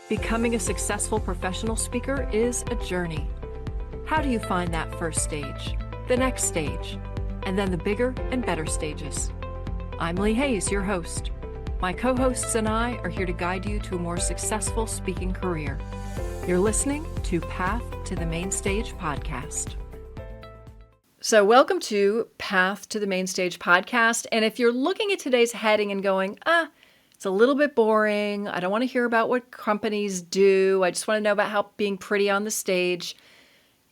Becoming a successful professional speaker is a journey. How do you find that first stage, the next stage, and then the bigger and better stages? I'm Lee Hayes, your host. My co-hosts and I are here to guide you to a more successful speaking career. You're listening to Path to the Main Stage podcast. So welcome to Path to the Main Stage podcast. And if you're looking at today's heading and going, it's a little bit boring. I don't want to hear about what companies do. I just want to know about how being pretty on the stage.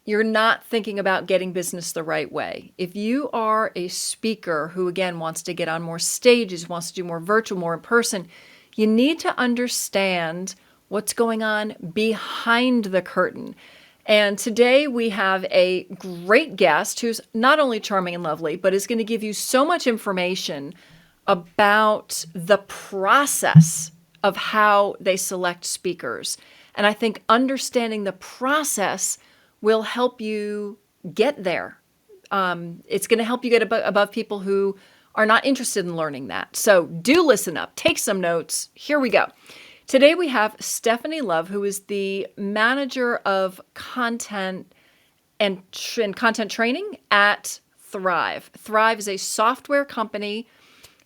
You're not thinking about getting business the right way. If you are a speaker who, again, wants to get on more stages, wants to do more virtual, more in person, you need to understand what's going on behind the curtain. And today we have a great guest who's not only charming and lovely, but is going to give you so much information about the process of how they select speakers. And I think understanding the process will help you get there. It's going to help you get above people who are not interested in learning that. So do listen up, take some notes. Here we go. Today we have Stephanie Love, who is the manager of content and content training at Thryv. Thryv is a software company,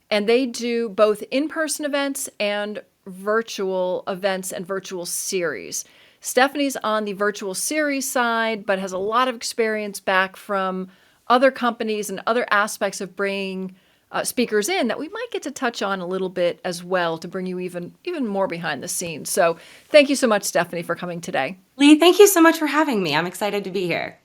and they do both in-person events and virtual events and virtual series. Stephanie's on the virtual series side, but has a lot of experience back from other companies and other aspects of bringing speakers in that we might get to touch on a little bit as well to bring you even more behind the scenes. So thank you so much, Stephanie, for coming today. Lee, thank you so much for having me. I'm excited to be here.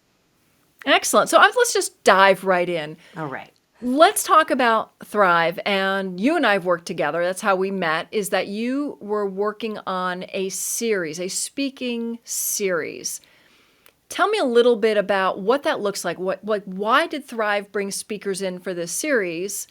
Excellent. So let's just dive right in. All right. Let's talk about Thryv. And you and I have worked together. That's how we met, is that you were working on a series, a speaking series. Tell me a little bit about what that looks like. Why did Thryv bring speakers in for this series?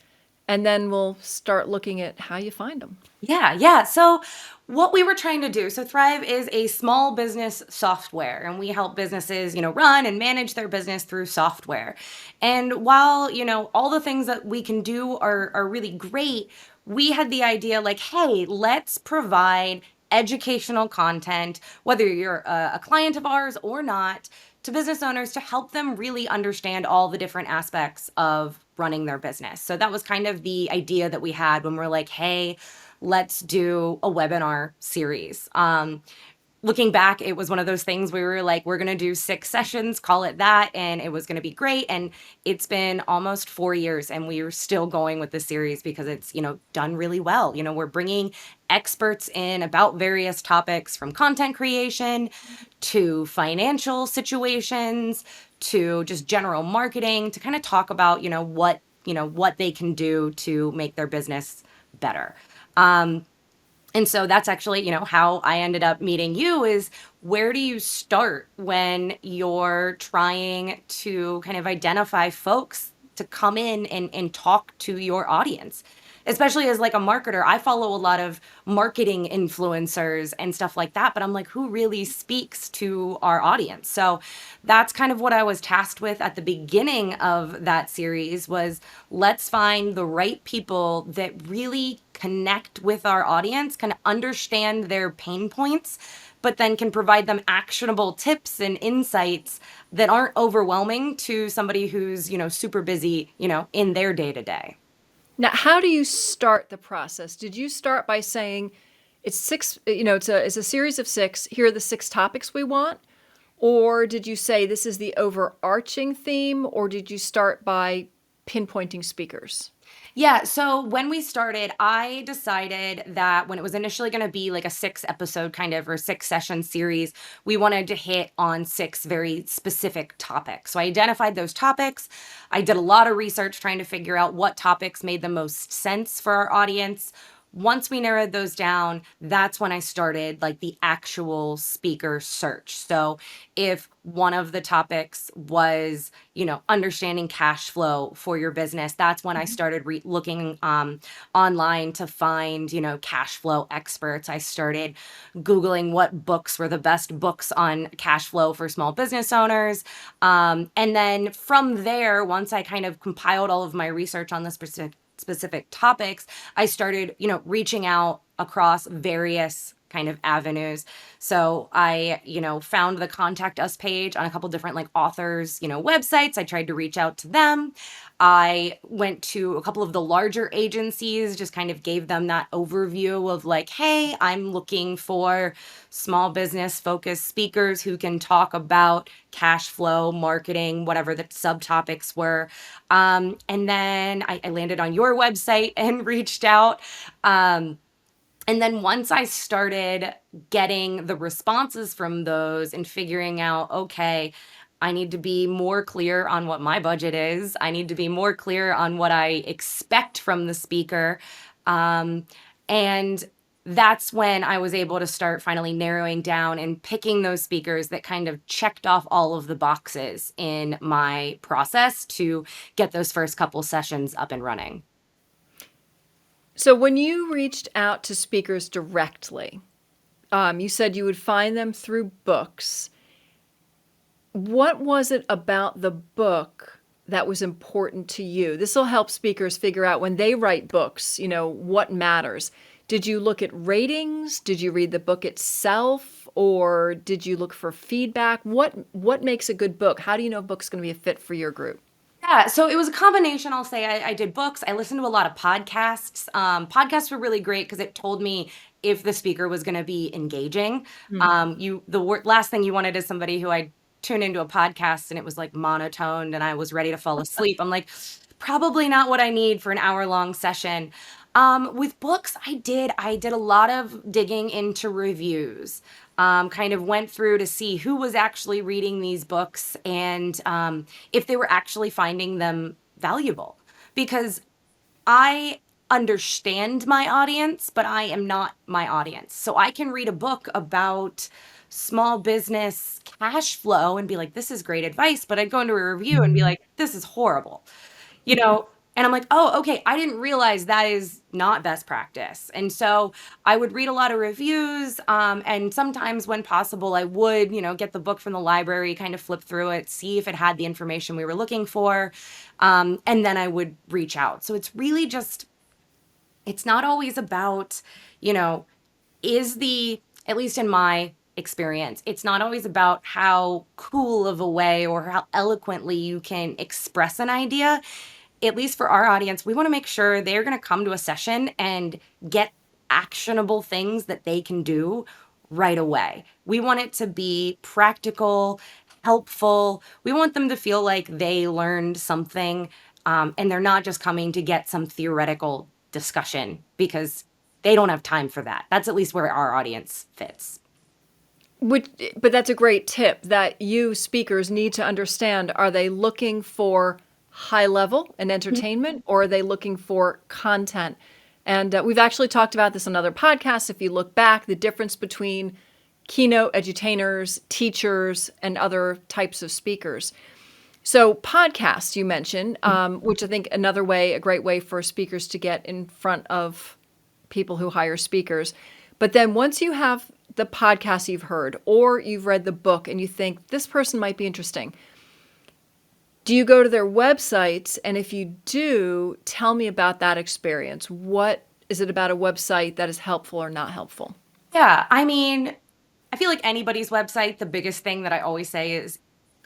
And then we'll start looking at how you find them. Yeah. So what we were trying to do, so Thryv is a small business software, and we help businesses, run and manage their business through software. And while, all the things that we can do are really great, we had the idea like, hey, let's provide educational content, whether you're a client of ours or not, to business owners to help them really understand all the different aspects of running their business. So that was kind of the idea that we had when we're like, hey, let's do a webinar series. Looking back, it was one of those things where we were like, we're going to do 6 sessions, call it that, and it was going to be great. And it's been almost 4 years, and we are still going with the series because it's, done really well. We're bringing experts in about various topics, from content creation to financial situations to just general marketing, to kind of talk about, what they can do to make their business better. And so that's actually, how I ended up meeting you. Is where do you start when you're trying to kind of identify folks to come in and talk to your audience? Especially as like a marketer, I follow a lot of marketing influencers and stuff like that, but I'm like, who really speaks to our audience? So that's kind of what I was tasked with at the beginning of that series, was let's find the right people that really connect with our audience, can understand their pain points, but then can provide them actionable tips and insights that aren't overwhelming to somebody who's, super busy, in their day-to-day. Now, how do you start the process? Did you start by saying it's 6, it's a series of 6, here are the 6 topics we want? Or did you say this is the overarching theme? Or did you start by pinpointing speakers? Yeah, so when we started, I decided that when it was initially going to be like a 6-episode kind of, or 6-session series, we wanted to hit on 6 very specific topics. So I identified those topics. I did a lot of research trying to figure out what topics made the most sense for our audience. Once we narrowed those down, that's when I started like the actual speaker search. So if one of the topics was, understanding cash flow for your business, that's when I started looking online to find, cash flow experts. I started Googling what books were the best books on cash flow for small business owners. And then from there, once I kind of compiled all of my research on this specific topics, I started, reaching out across various kind of avenues. So I, found the contact us page on a couple different like authors, websites. I tried to reach out to them. I went to a couple of the larger agencies, just kind of gave them that overview of like, hey, I'm looking for small business focused speakers who can talk about cash flow, marketing, whatever the subtopics were. And then I landed on your website and reached out. And then once I started getting the responses from those and figuring out, okay, I need to be more clear on what my budget is. I need to be more clear on what I expect from the speaker. Um, and that's when I was able to start finally narrowing down and picking those speakers that kind of checked off all of the boxes in my process to get those first couple sessions up and running. So when you reached out to speakers directly, you said you would find them through books. What was it about the book that was important to you? This will help speakers figure out when they write books, what matters. Did you look at ratings? Did you read the book itself? Or did you look for feedback? What makes a good book? How do you know a book's going to be a fit for your group? Yeah, so it was a combination. I'll say I did books. I listened to a lot of podcasts. Podcasts were really great because it told me if the speaker was going to be engaging. Last thing you wanted is somebody who I tuned into a podcast and it was like monotoned and I was ready to fall asleep. I'm like, probably not what I need for an hour-long session. With books, I did a lot of digging into reviews. Kind of went through to see who was actually reading these books and if they were actually finding them valuable. Because I understand my audience, but I am not my audience. So I can read a book about small business cash flow and be like, this is great advice. But I'd go into a review and be like, this is horrible. you know and I'm like, oh, okay, I didn't realize that is not best practice. And so I would read a lot of reviews, and sometimes when possible I would get the book from the library, kind of flip through it, see if it had the information we were looking for, and then I would reach out. So it's really just, it's not always about, is the, at least in my experience, it's not always about how cool of a way or how eloquently you can express an idea. At least for our audience, we want to make sure they're going to come to a session and get actionable things that they can do right away. We want it to be practical, helpful. We want them to feel like they learned something, and they're not just coming to get some theoretical discussion because they don't have time for that. That's at least where our audience fits. But that's a great tip that you speakers need to understand. Are they looking for high level and entertainment, or are they looking for content? And we've actually talked about this on other podcasts. If you look back, the difference between keynote edutainers, teachers, and other types of speakers. So podcasts you mentioned, which I think a great way for speakers to get in front of people who hire speakers. But then once you have the podcast you've heard, or you've read the book and you think this person might be interesting, do you go to their websites? And if you do, tell me about that experience. What is it about a website that is helpful or not helpful? Yeah, I mean, I feel like anybody's website, the biggest thing that I always say is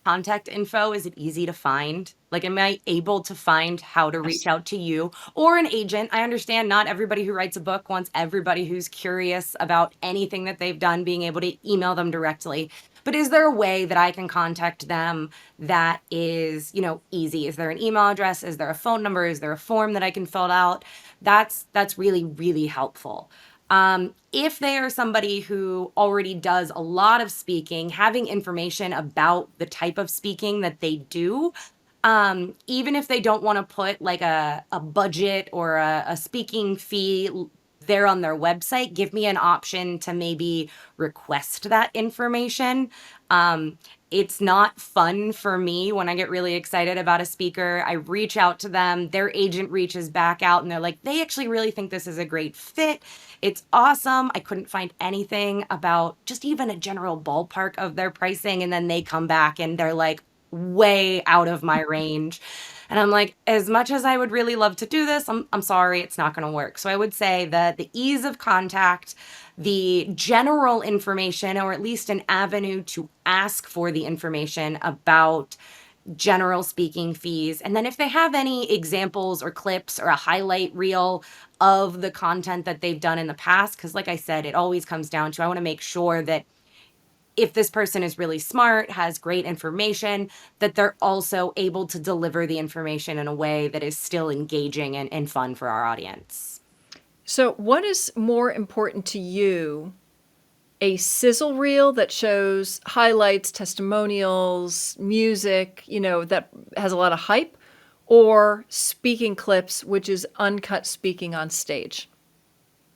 contact info. Is it easy to find? Like, am I able to find how to reach out to you or an agent? I understand not everybody who writes a book wants everybody who's curious about anything that they've done being able to email them directly. But is there a way that I can contact them that is, easy? Is there an email address? Is there a phone number? Is there a form that I can fill out? That's really, really helpful. If they are somebody who already does a lot of speaking, having information about the type of speaking that they do, even if they don't want to put like a budget or a speaking fee there on their website, give me an option to maybe request that information. It's not fun for me when I get really excited about a speaker. I reach out to them, their agent reaches back out and they're like, they actually really think this is a great fit. It's awesome. I couldn't find anything about just even a general ballpark of their pricing. And then they come back and they're like way out of my range. And I'm like, as much as I would really love to do this, I'm sorry, it's not going to work. So I would say that the ease of contact, the general information, or at least an avenue to ask for the information about general speaking fees. And then if they have any examples or clips or a highlight reel of the content that they've done in the past, because like I said, it always comes down to I want to make sure that if this person is really smart, has great information, that they're also able to deliver the information in a way that is still engaging and fun for our audience. So, what is more important to you? A sizzle reel that shows highlights, testimonials, music, that has a lot of hype, or speaking clips, which is uncut speaking on stage?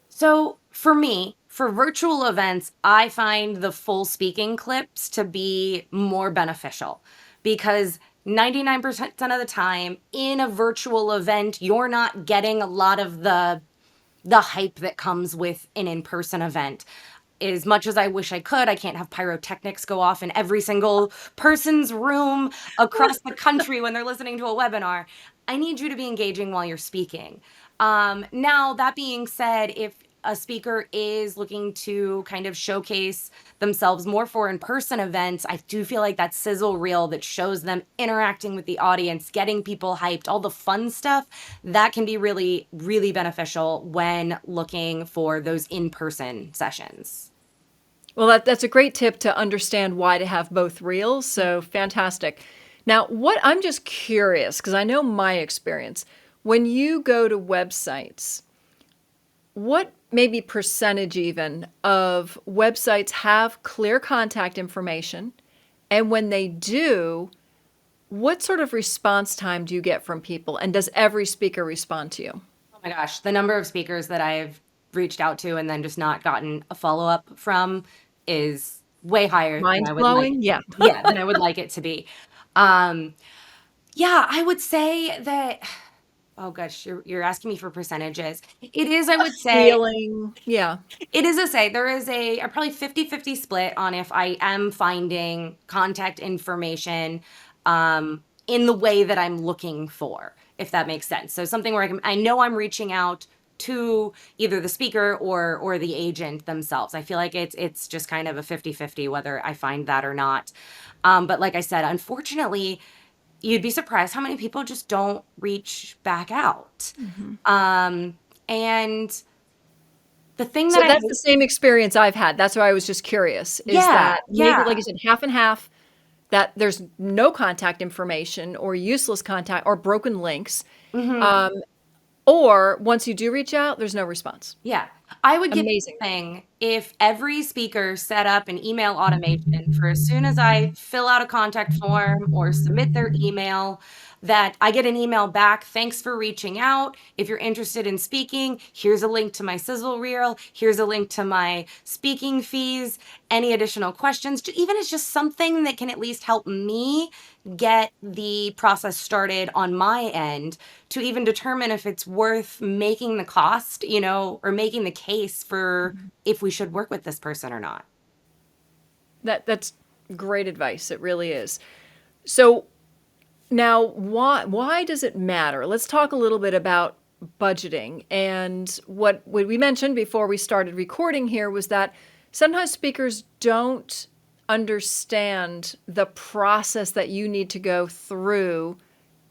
So for me, for virtual events, I find the full speaking clips to be more beneficial because 99% of the time in a virtual event, you're not getting a lot of the hype that comes with an in-person event. As much as I wish I could, I can't have pyrotechnics go off in every single person's room across the country when they're listening to a webinar. I need you to be engaging while you're speaking. Now, that being said, if a speaker is looking to kind of showcase themselves more for in-person events, I do feel like that sizzle reel that shows them interacting with the audience, getting people hyped, all the fun stuff, that can be really, really beneficial when looking for those in-person sessions. Well, that's a great tip to understand why to have both reels. So fantastic. Now, what I'm just curious, because I know my experience, when you go to websites, what maybe percentage even of websites have clear contact information? And when they do, what sort of response time do you get from people? And does every speaker respond to you? Oh my gosh, the number of speakers that I've reached out to and then just not gotten a follow-up from is way higher than Mind I would like. blowing? Yeah. Yeah, than I would like it to be. Um, yeah, I would say that, oh gosh, you're asking me for percentages. It is, I would say, Feeling. Yeah. it is a say. There is a probably 50-50 split on if I am finding contact information in the way that I'm looking for, if that makes sense. So something where I know I'm reaching out to either the speaker or the agent themselves. I feel like it's just kind of a 50-50 whether I find that or not. But like I said, unfortunately, you'd be surprised how many people just don't reach back out. And the thing So that I that's the same experience I've had. That's why I was just curious, is yeah, that maybe, yeah. like you said, half and half, that there's no contact information or useless contact or broken links. Mhm. Or once you do reach out, there's no response. Yeah. I would give Amazing. anything if every speaker set up an email automation for as soon as I fill out a contact form or submit their email, that I get an email back. Thanks for reaching out. If you're interested in speaking, here's a link to my sizzle reel. Here's a link to my speaking fees. Any additional questions, even it's just something that can at least help me get the process started on my end to even determine if it's worth making the cost, or making the case for if we should work with this person or not. That's great advice. It really is. So now, why does it matter? Let's talk a little bit about budgeting. And what we mentioned before we started recording here was that sometimes speakers don't understand the process that you need to go through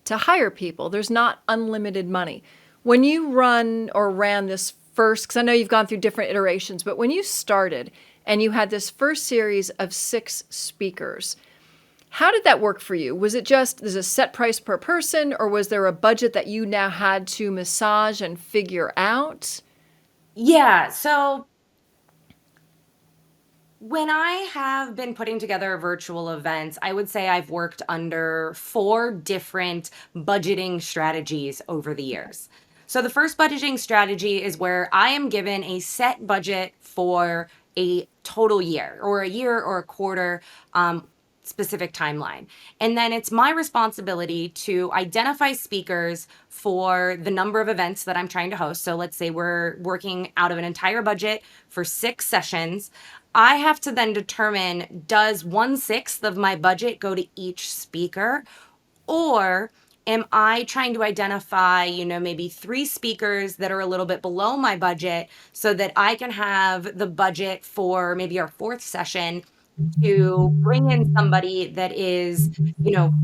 to hire people. There's not unlimited money. When you run or ran this first, because I know you've gone through different iterations, but when you started and you had this first series of 6 speakers, how did that work for you? Was it just there's a set price per person, or was there a budget that you now had to massage and figure out? Yeah. So when I have been putting together virtual events, I would say I've worked under 4 different budgeting strategies over the years. So the first budgeting strategy is where I am given a set budget for a total year or a year or a quarter, specific timeline. And then it's my responsibility to identify speakers for the number of events that I'm trying to host. So let's say we're working out of an entire budget for 6 sessions. I have to then determine, does 1/6 of my budget go to each speaker, or am I trying to identify, maybe 3 speakers that are a little bit below my budget so that I can have the budget for maybe our 4th session to bring in somebody that is,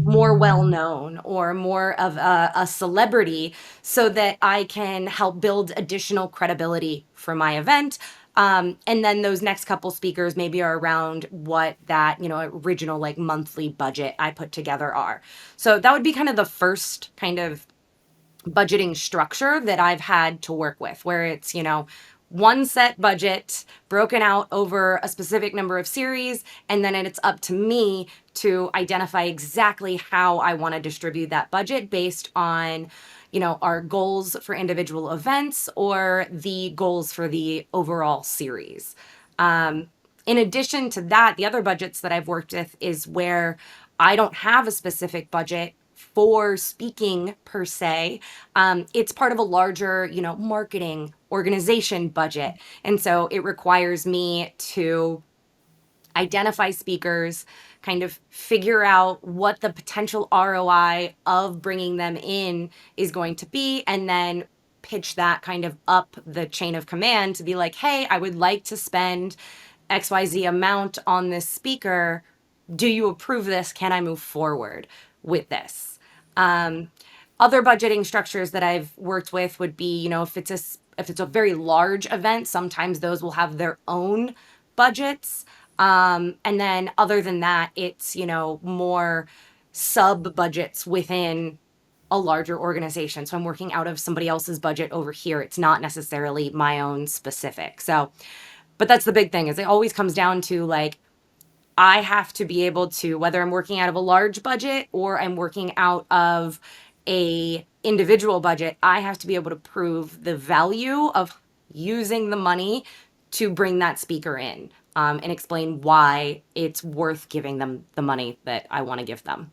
more well known or more of a celebrity so that I can help build additional credibility for my event. And then those next couple speakers maybe are around what that, original like monthly budget I put together are. So that would be kind of the first kind of budgeting structure that I've had to work with, where it's, one set budget broken out over a specific number of series, and then it's up to me to identify exactly how I want to distribute that budget based on, our goals for individual events or the goals for the overall series. In addition to that, the other budgets that I've worked with is where I don't have a specific budget for speaking per se. It's part of a larger, marketing organization budget. And so it requires me to identify speakers, kind of figure out what the potential ROI of bringing them in is going to be, and then pitch that kind of up the chain of command to be like, hey, I would like to spend XYZ amount on this speaker. Do you approve this? Can I move forward with this? Other budgeting structures that I've worked with would be, if it's a very large event, sometimes those will have their own budgets. And then other than that, it's, more sub budgets within a larger organization. So I'm working out of somebody else's budget over here. It's not necessarily my own specific. So, but that's the big thing, is it always comes down to like, I have to be able to, whether I'm working out of a large budget or I'm working out of a individual budget, I have to be able to prove the value of using the money to bring that speaker in, and explain why it's worth giving them the money that I want to give them.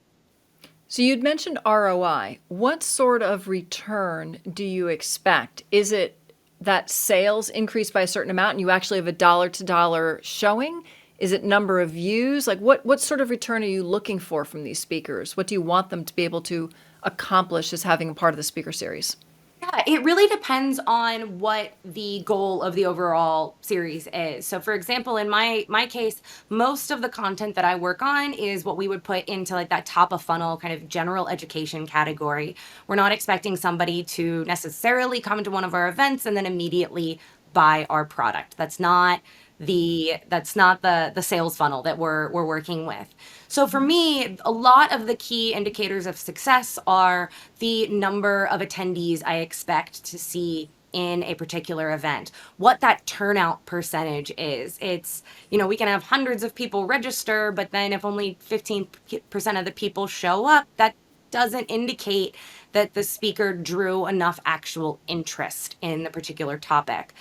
So you'd mentioned ROI. What sort of return do you expect? Is it that sales increase by a certain amount and you actually have a dollar to dollar showing? Is it number of views? Like what sort of return are you looking for from these speakers? What do you want them to be able to accomplish as having a part of the speaker series? Yeah, it really depends on what the goal of the overall series is. So for example, in my case, most of the content that I work on is what we would put into like that top of funnel kind of general education category. We're not expecting somebody to necessarily come to one of our events and then immediately buy our product. That's not the sales funnel that we're working with. So for me, a lot of the key indicators of success are the number of attendees I expect to see in a particular event, what that turnout percentage is. It's, we can have hundreds of people register, but then if only 15% of the people show up, that doesn't indicate that the speaker drew enough actual interest in the particular topic.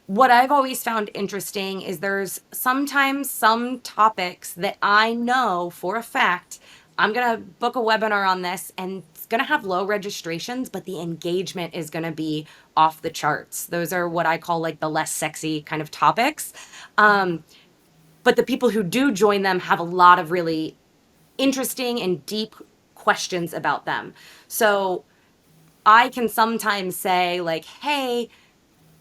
What I've always found interesting is there's sometimes some topics that I know for a fact I'm going to book a webinar on this and it's going to have low registrations, but the engagement is going to be off the charts. Those are what I call like the less sexy kind of topics. But the people who do join them have a lot of really interesting and deep questions about them. So I can sometimes say like, hey,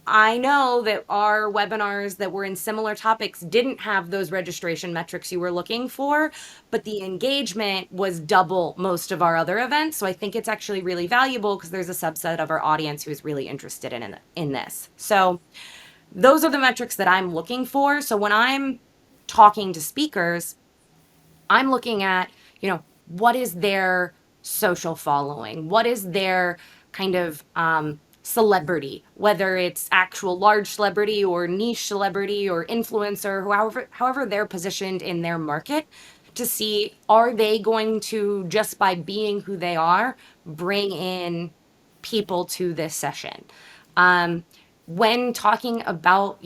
I know that our webinars that were in similar topics didn't have those registration metrics you were looking for, but the engagement was double most of our other events. So I think it's actually really valuable because there's a subset of our audience who is really interested in this. So those are the metrics that I'm looking for. So when I'm talking to speakers, I'm looking at, what is their social following? What is their kind of celebrity, whether it's actual large celebrity or niche celebrity or influencer, however they're positioned in their market, to see, are they going to, just by being who they are, bring in people to this session? When talking about,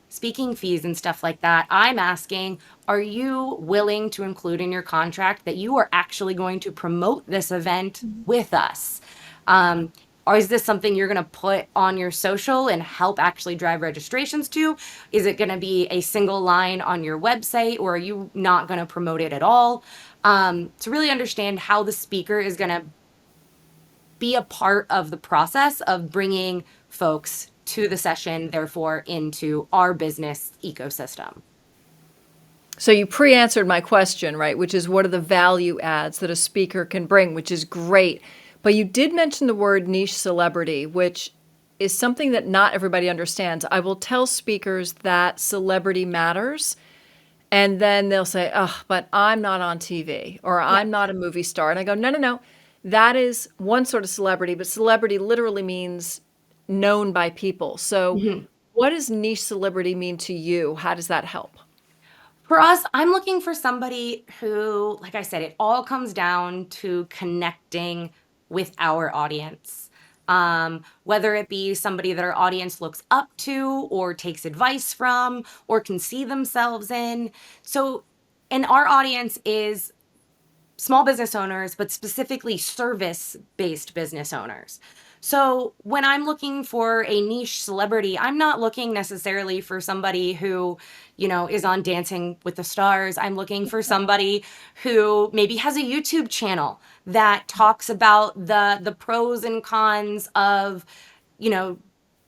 speaking fees and stuff like that, I'm asking, are you willing to include in your contract that you are actually going to promote this event with us? Or is this something you're going to put on your social and help actually drive registrations to? Is it going to be a single line on your website, or are you not going to promote it at all? To really understand how the speaker is going to be a part of the process of bringing folks to the session, therefore into our business ecosystem. So you pre-answered my question, right? Which is, what are the value adds that a speaker can bring, which is great. But you did mention the word niche celebrity, which is something that not everybody understands. I will tell speakers that celebrity matters, and then they'll say, oh, but I'm not on TV, or I'm not a movie star. And I go, no, no, no. That is one sort of celebrity, but celebrity literally means known by people. So what does niche celebrity mean to you? How does that help? For us, I'm looking for somebody who, like I said, it all comes down to connecting with our audience. Whether it be somebody that our audience looks up to or takes advice from or can see themselves in. So, and our audience is small business owners, but specifically service-based business owners. So when I'm looking for a niche celebrity, I'm not looking necessarily for somebody who, is on Dancing with the Stars. I'm looking for somebody who maybe has a YouTube channel that talks about the pros and cons of,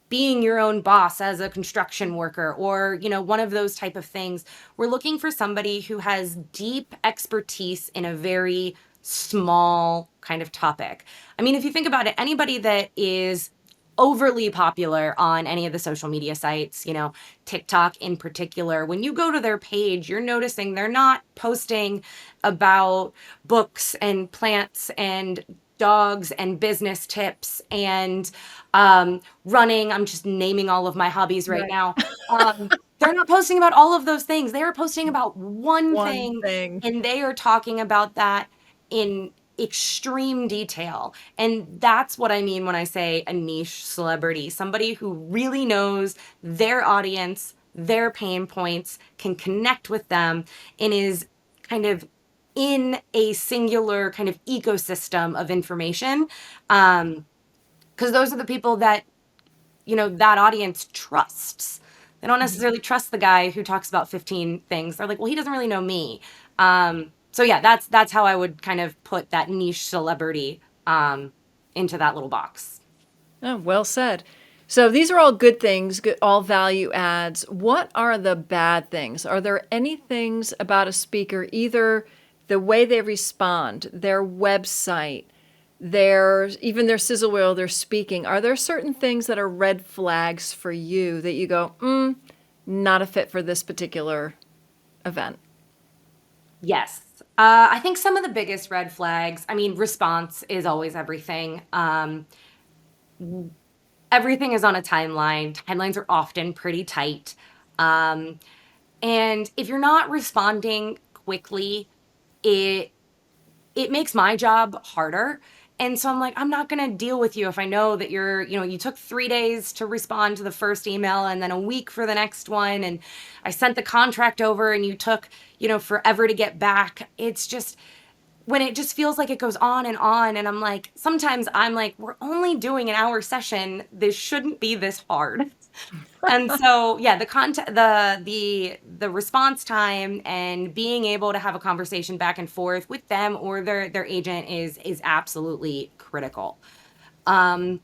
being your own boss as a construction worker, or one of those type of things. We're looking for somebody who has deep expertise in a very small kind of topic. I mean, if you think about it, anybody that is overly popular on any of the social media sites, TikTok in particular, when you go to their page, you're noticing they're not posting about books and plants and dogs and business tips and running. I'm just naming all of my hobbies right now. They're not posting about all of those things. They are posting about one thing, and they are talking about that in extreme detail. And that's what I mean when I say a niche celebrity, somebody who really knows their audience, their pain points, can connect with them, and is kind of in a singular kind of ecosystem of information. Because those are the people that, that audience trusts. They don't necessarily trust the guy who talks about 15 things. They're like, well, he doesn't really know me. So yeah, that's how I would kind of put that niche celebrity into that little box. Oh, well said. So these are all good things, all value adds. What are the bad things? Are there any things about a speaker, either the way they respond, their website, even their sizzle reel, their speaking? Are there certain things that are red flags for you that you go, not a fit for this particular event? Yes. I think some of the biggest red flags, response is always everything. Everything is on a timeline. Timelines are often pretty tight. And if you're not responding quickly, it makes my job harder. And so I'm like, I'm not going to deal with you if I know that you took 3 days to respond to the first email and then a week for the next one. And I sent the contract over and you took, forever to get back. It's just, when it just feels like it goes on and on. And I'm like, sometimes I'm like, we're only doing an hour session. This shouldn't be this hard. And so, yeah, the response time and being able to have a conversation back and forth with them or their agent is absolutely critical. The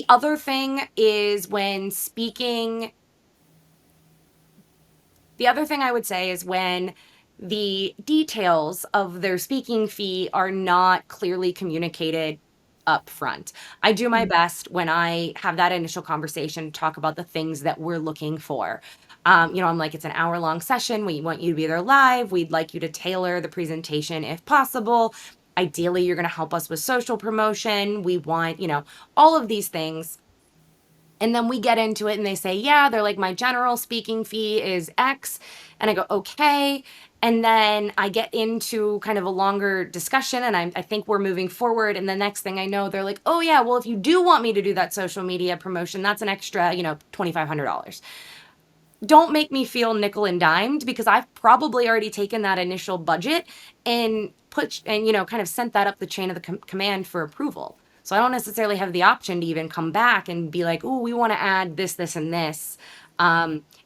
other thing is when speaking. The other thing I would say is when the details of their speaking fee are not clearly communicated up front. I do my best when I have that initial conversation to talk about the things that we're looking for. I'm like, it's an hour-long session. We want you to be there live. We'd like you to tailor the presentation if possible. Ideally, you're going to help us with social promotion. We want, all of these things. And then we get into it and they say, yeah, they're like, my general speaking fee is X. And I go, okay. And then I get into kind of a longer discussion and I think we're moving forward. And the next thing I know, they're like, oh yeah, well, if you do want me to do that social media promotion, that's an extra, $2,500. Don't make me feel nickel and dimed, because I've probably already taken that initial budget and kind of sent that up the chain of the command for approval. So I don't necessarily have the option to even come back and be like, oh, we want to add this, this, and this.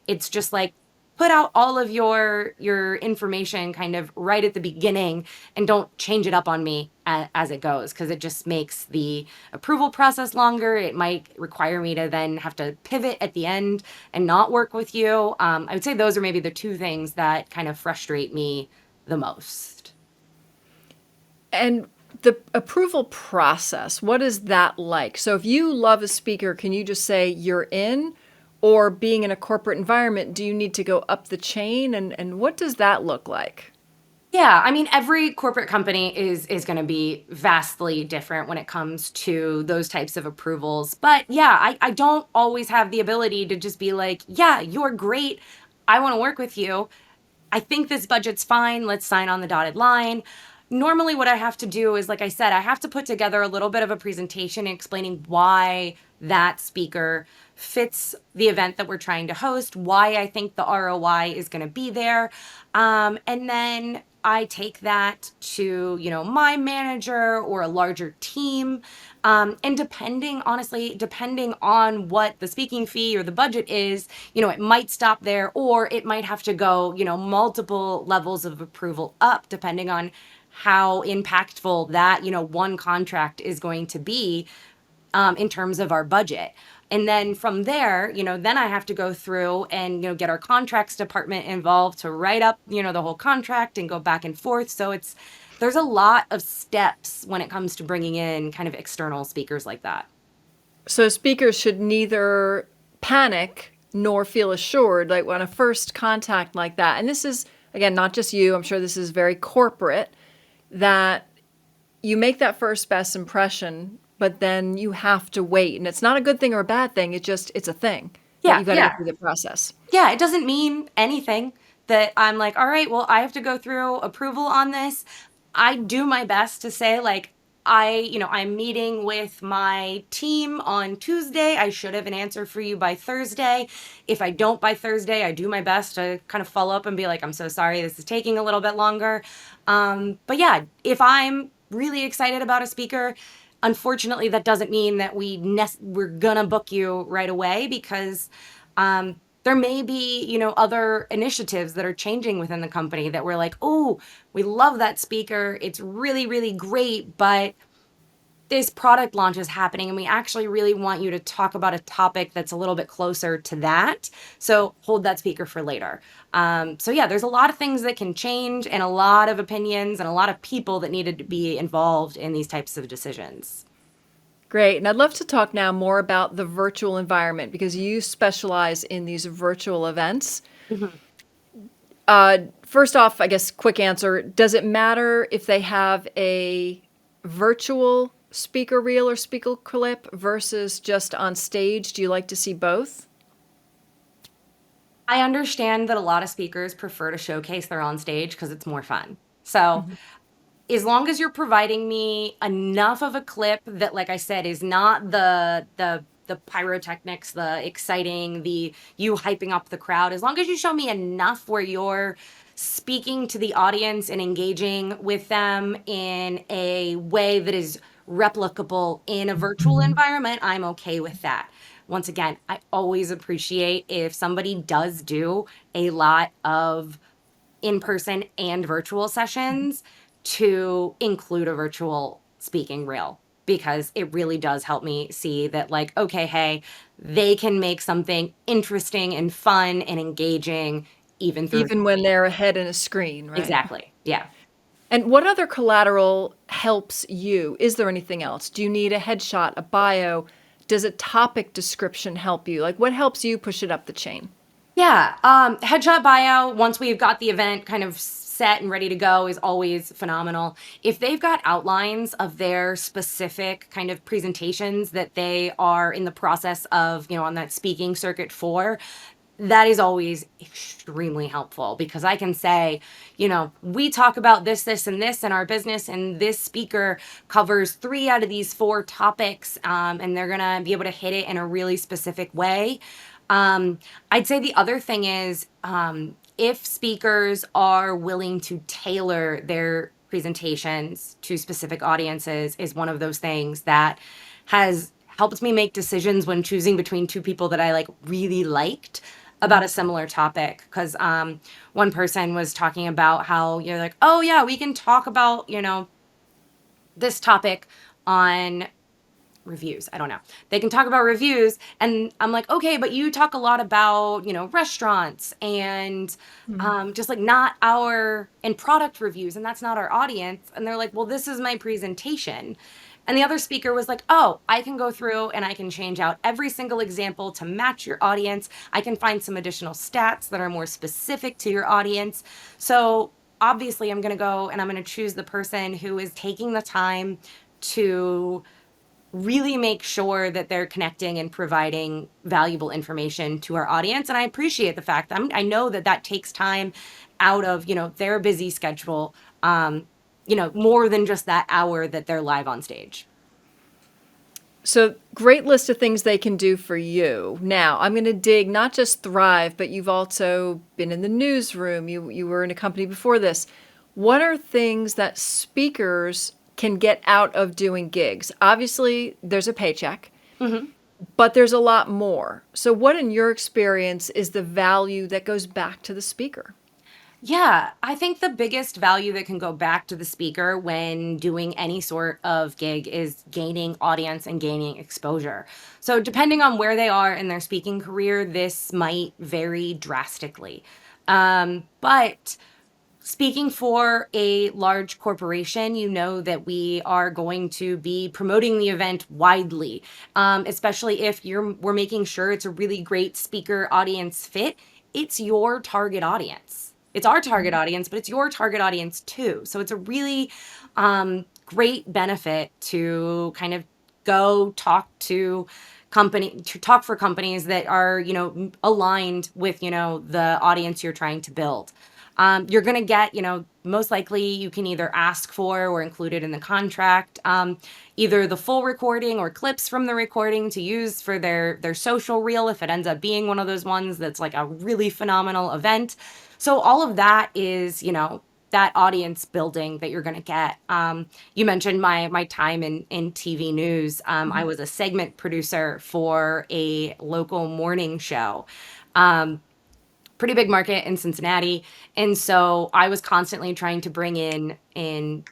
It's just like, put out all of your information kind of right at the beginning and don't change it up on me as it goes, because it just makes the approval process longer. It might require me to then have to pivot at the end and not work with you. I would say those are maybe the two things that kind of frustrate me the most. And the approval process, what is that like? So if you love a speaker, can you just say you're in? Or being in a corporate environment, do you need to go up the chain? And what does that look like? Yeah, I mean, every corporate company is going to be vastly different when it comes to those types of approvals. But yeah, I don't always have the ability to just be like, yeah, you're great. I want to work with you. I think this budget's fine. Let's sign on the dotted line. Normally, what I have to do is, like I said, I have to put together a little bit of a presentation explaining why that speaker fits the event that we're trying to host, why I think the ROI is going to be there. And then I take that to, my manager or a larger team. And honestly, depending on what the speaking fee or the budget is, it might stop there, or it might have to go, multiple levels of approval up, depending on how impactful that, one contract is going to be in terms of our budget. And then from there, then I have to go through and, get our contracts department involved to write up, the whole contract and go back and forth. So there's a lot of steps when it comes to bringing in kind of external speakers like that. So speakers should neither panic nor feel assured, like when a first contact like that. And this is, again, not just you, I'm sure this is very corporate, that you make that first best impression, but then you have to wait. And it's not a good thing or a bad thing. It's a thing. Yeah, You've got to go through the process. Yeah, it doesn't mean anything that I'm like, all right, well, I have to go through approval on this. I do my best to say, like, I'm meeting with my team on Tuesday. I should have an answer for you by Thursday. If I don't by Thursday, I do my best to kind of follow up and be like, I'm so sorry, this is taking a little bit longer. But yeah, if I'm really excited about a speaker, unfortunately, that doesn't mean that we're gonna book you right away, because there may be, other initiatives that are changing within the company that we're like, oh, we love that speaker. It's really, really great, but this product launch is happening and we actually really want you to talk about a topic that's a little bit closer to that. So hold that speaker for later. So yeah, there's a lot of things that can change and a lot of opinions and a lot of people that needed to be involved in these types of decisions. Great. And I'd love to talk now more about the virtual environment, because you specialize in these virtual events. Mm-hmm. First off, I guess, quick answer. Does it matter if they have a virtual speaker reel or speaker clip versus just on stage? Do you like to see both? I understand that a lot of speakers prefer to showcase their on stage because it's more fun. So as long as you're providing me enough of a clip that, like I said, is not the pyrotechnics, the exciting, the you hyping up the crowd, as long as you show me enough where you're speaking to the audience and engaging with them in a way that is replicable in a virtual environment, I'm okay with that. Once again, I always appreciate if somebody does do a lot of in-person and virtual sessions to include a virtual speaking reel, because it really does help me see that, like, okay, hey, they can make something interesting and fun and engaging even when they're ahead in a screen, right? Exactly. Yeah. And what other collateral helps you? Is there anything else? Do you need a headshot, a bio? Does a topic description help you? Like, what helps you push it up the chain? Yeah. Headshot bio, once we've got the event kind of set and ready to go, is always phenomenal. If they've got outlines of their specific kind of presentations that they are in the process of, on that speaking circuit for, that is always extremely helpful, because I can say, we talk about this, this, and this in our business, and this speaker covers 3 out of these 4 topics, and they're going to be able to hit it in a really specific way. I'd say the other thing is, if speakers are willing to tailor their presentations to specific audiences is one of those things that has helped me make decisions when choosing between two people that I like really liked about a similar topic. Because one person was talking about how you're like, oh yeah, we can talk about, this topic on reviews. I don't know. They can talk about reviews. And I'm like, okay, but you talk a lot about, restaurants and just like not and product reviews. And that's not our audience. And they're like, well, this is my presentation. And the other speaker was like, oh, I can go through and I can change out every single example to match your audience. I can find some additional stats that are more specific to your audience. So obviously, I'm going to go and I'm going to choose the person who is taking the time to really make sure that they're connecting and providing valuable information to our audience. And I appreciate the fact that I know that takes time out of, their busy schedule, more than just that hour that they're live on stage. So great list of things they can do for you. Now, I'm going to dig not just Thryv, but you've also been in the newsroom. You were in a company before this. What are things that speakers can get out of doing gigs? Obviously, there's a paycheck, but there's a lot more. So what, in your experience, is the value that goes back to the speaker? Yeah, I think the biggest value that can go back to the speaker when doing any sort of gig is gaining audience and gaining exposure. So, depending on where they are in their speaking career, this might vary drastically. But speaking for a large corporation, you know that we are going to be promoting the event widely, especially if we're making sure it's a really great speaker audience fit. It's your target audience. It's our target audience, but it's your target audience too. So it's a really great benefit to kind of go talk to talk for companies that are, aligned with, the audience you're trying to build. You're going to get, most likely you can either ask for or include it in the contract, either the full recording or clips from the recording to use for their social reel if it ends up being one of those ones that's like a really phenomenal event. So all of that is, that audience building that you're going to get. You mentioned my time in TV news. I was a segment producer for a local morning show. Pretty big market in Cincinnati. And so I was constantly trying to bring in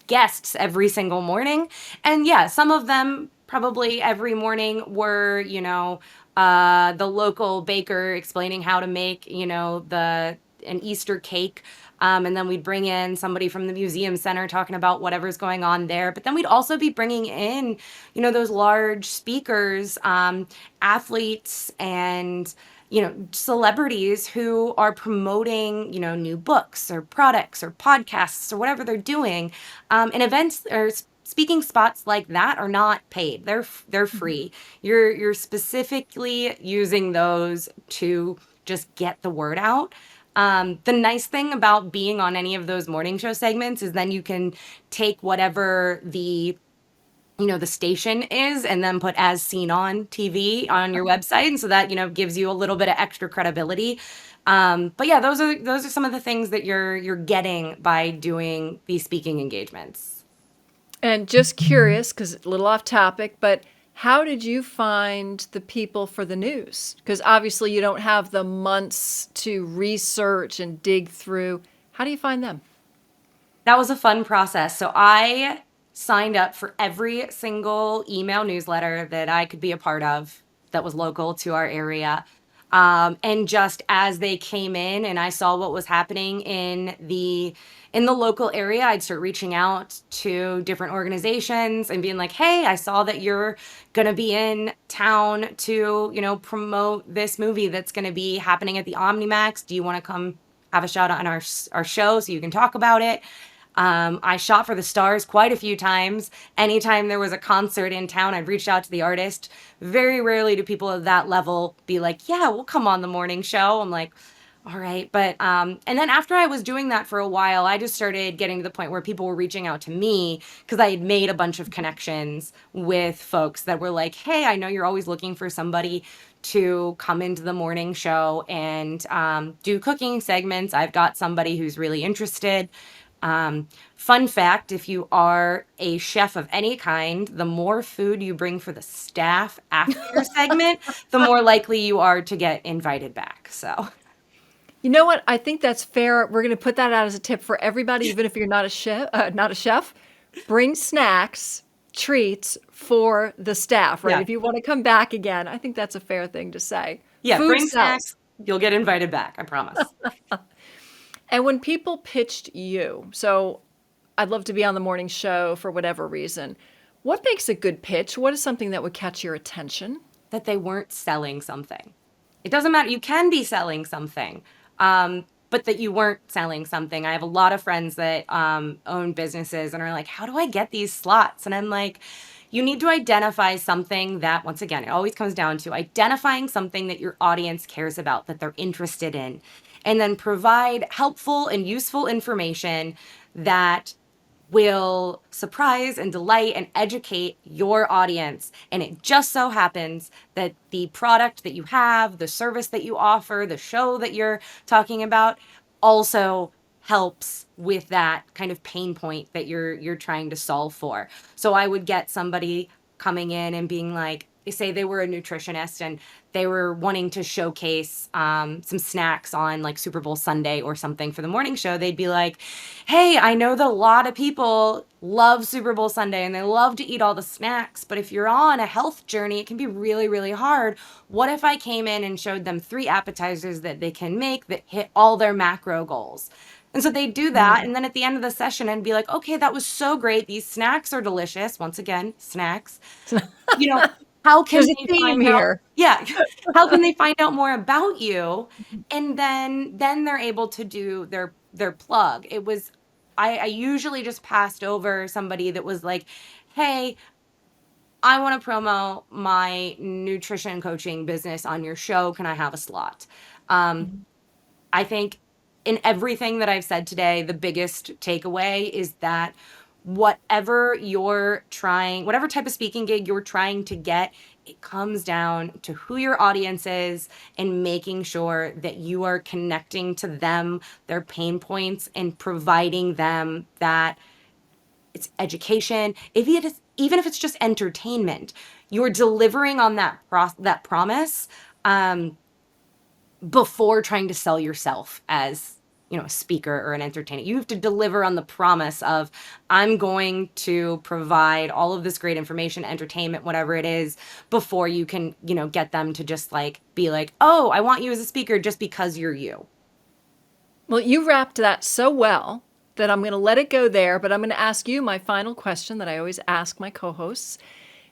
guests every single morning. And yeah, some of them probably every morning were, the local baker explaining how to make, an Easter cake. And then we'd bring in somebody from the museum center talking about whatever's going on there. But then we'd also be bringing in, those large speakers, athletes, and celebrities who are promoting, new books or products or podcasts or whatever they're doing. And events or speaking spots like that are not paid. They're free. You're specifically using those to just get the word out. The nice thing about being on any of those morning show segments is then you can take whatever the station is and then put as seen on TV on your website. And so that, gives you a little bit of extra credibility. But yeah, those are some of the things that you're getting by doing these speaking engagements. And just curious, because a little off topic, but how did you find the people for the news? Because obviously you don't have the months to research and dig through. How do you find them? That was a fun process. So I signed up for every single email newsletter that I could be a part of that was local to our area. And just as they came in and I saw what was happening in the local area, I'd start reaching out to different organizations and being like, hey, I saw that you're going to be in town to, promote this movie that's going to be happening at the OmniMax. Do you want to come have a shout out on our show so you can talk about it? I shot for the stars quite a few times. Anytime there was a concert in town, I'd reach out to the artist. Very rarely do people at that level be like, yeah, we'll come on the morning show. I'm like, all right. But, and then after I was doing that for a while, I just started getting to the point where people were reaching out to me because I had made a bunch of connections with folks that were like, hey, I know you're always looking for somebody to come into the morning show and do cooking segments. I've got somebody who's really interested. Fun fact, if you are a chef of any kind, the more food you bring for the staff after your segment, the more likely you are to get invited back. So, You know what? I think that's fair. We're going to put that out as a tip for everybody, even if you're not a chef. Not a chef. Bring snacks, treats for the staff, right? yeah. If you want to come back again, I think that's a fair thing to say. Yeah, Food bring sells. snacks. You'll get invited back, I promise. And when people pitched you, so I'd love to be on the morning show for whatever reason. What makes a good pitch? What is something that would catch your attention? That they weren't selling something. It doesn't matter. You can be selling something, but that you weren't selling something. I have a lot of friends that own businesses and are like, how do I get these slots? And I'm like, you need to identify something that, once again, it always comes down to identifying something that your audience cares about, that they're interested in, and then provide helpful and useful information that will surprise and delight and educate your audience. And it just so happens that the product that you have, the service that you offer, the show that you're talking about also helps with that kind of pain point that you're trying to solve for. So I would get somebody coming in and being like, say they were a nutritionist and they were wanting to showcase some snacks on like Super Bowl Sunday or something for the morning show. They'd be like, hey, I know that a lot of people love Super Bowl Sunday and they love to eat all the snacks, but if you're on a health journey, it can be really, really hard. What if I came in and showed them 3 appetizers that they can make that hit all their macro goals? And so they do that. And then at the end of the session, I'd be like, okay, that was so great. These snacks are delicious. Once again, snacks. You know, how can There's a they theme find out? here. Yeah. How can they find out more about you? And then they're able to do their plug. It was, I usually just passed over somebody that was like, hey, I want to promo my nutrition coaching business on your show. Can I have a slot? I think in everything that I've said today, the biggest takeaway is that whatever you're trying, whatever type of speaking gig you're trying to get, it comes down to who your audience is and making sure that you are connecting to them, their pain points, and providing them that it's education. Even if it's just entertainment, you're delivering on that promise. Before trying to sell yourself as, a speaker or an entertainer. You have to deliver on the promise of, I'm going to provide all of this great information, entertainment, whatever it is, before you can, get them to just like be like, oh, I want you as a speaker just because you're you. Well, you wrapped that so well that I'm going to let it go there, but I'm going to ask you my final question that I always ask my co-hosts.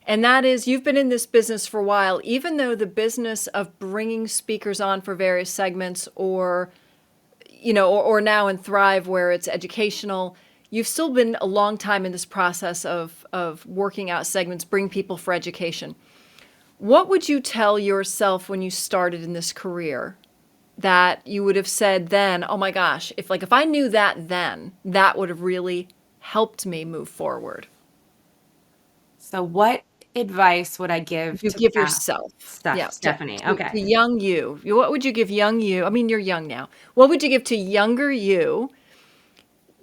And that is, you've been in this business for a while, even though the business of bringing speakers on for various segments or now in Thryv where it's educational, you've still been a long time in this process of working out segments, bring people for education. What would you tell yourself when you started in this career that you would have said then, oh my gosh, if I knew that then, that would have really helped me move forward? So what advice would I give You to give past yourself. Yeah, Stephanie? to Okay. young you. What would you give young you? I mean, you're young now. What would you give to younger you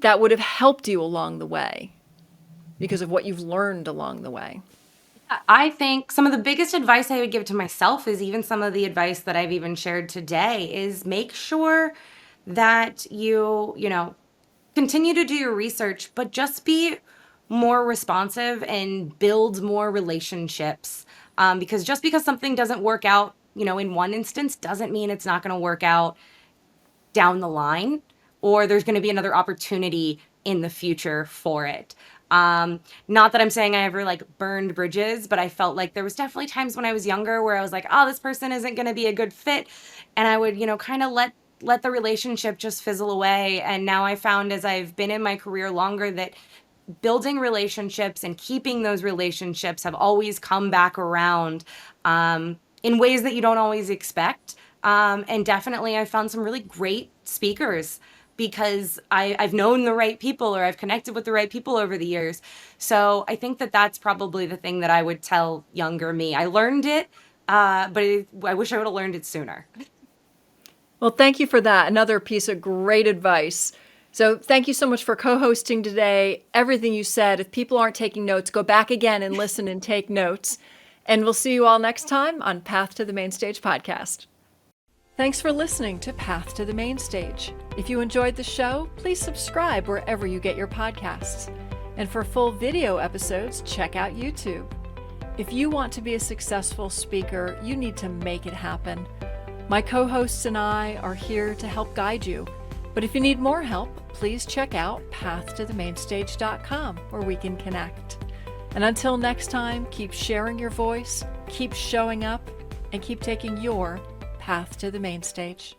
that would have helped you along the way because of what you've learned along the way? I think some of the biggest advice I would give to myself is even some of the advice that I've even shared today is make sure that you continue to do your research, but just be more responsive and build more relationships. Because just because something doesn't work out, in one instance doesn't mean it's not going to work out down the line or there's going to be another opportunity in the future for it. Not that I'm saying I ever like burned bridges, but I felt like there was definitely times when I was younger where I was like, oh, this person isn't going to be a good fit. And I would, kind of let the relationship just fizzle away. And now I found as I've been in my career longer that building relationships and keeping those relationships have always come back around in ways that you don't always expect. And definitely I found some really great speakers because I've known the right people or I've connected with the right people over the years. So I think that that's probably the thing that I would tell younger me. I learned it, but I wish I would have learned it sooner. Well, thank you for that. Another piece of great advice. So thank you so much for co-hosting today. Everything you said, if people aren't taking notes, go back again and listen and take notes. And we'll see you all next time on Path to the Main Stage podcast. Thanks for listening to Path to the Main Stage. If you enjoyed the show, please subscribe wherever you get your podcasts. And for full video episodes, check out YouTube. If you want to be a successful speaker, you need to make it happen. My co-hosts and I are here to help guide you. But if you need more help, please check out pathtothemainstage.com where we can connect. And until next time, keep sharing your voice, keep showing up, and keep taking your path to the main stage.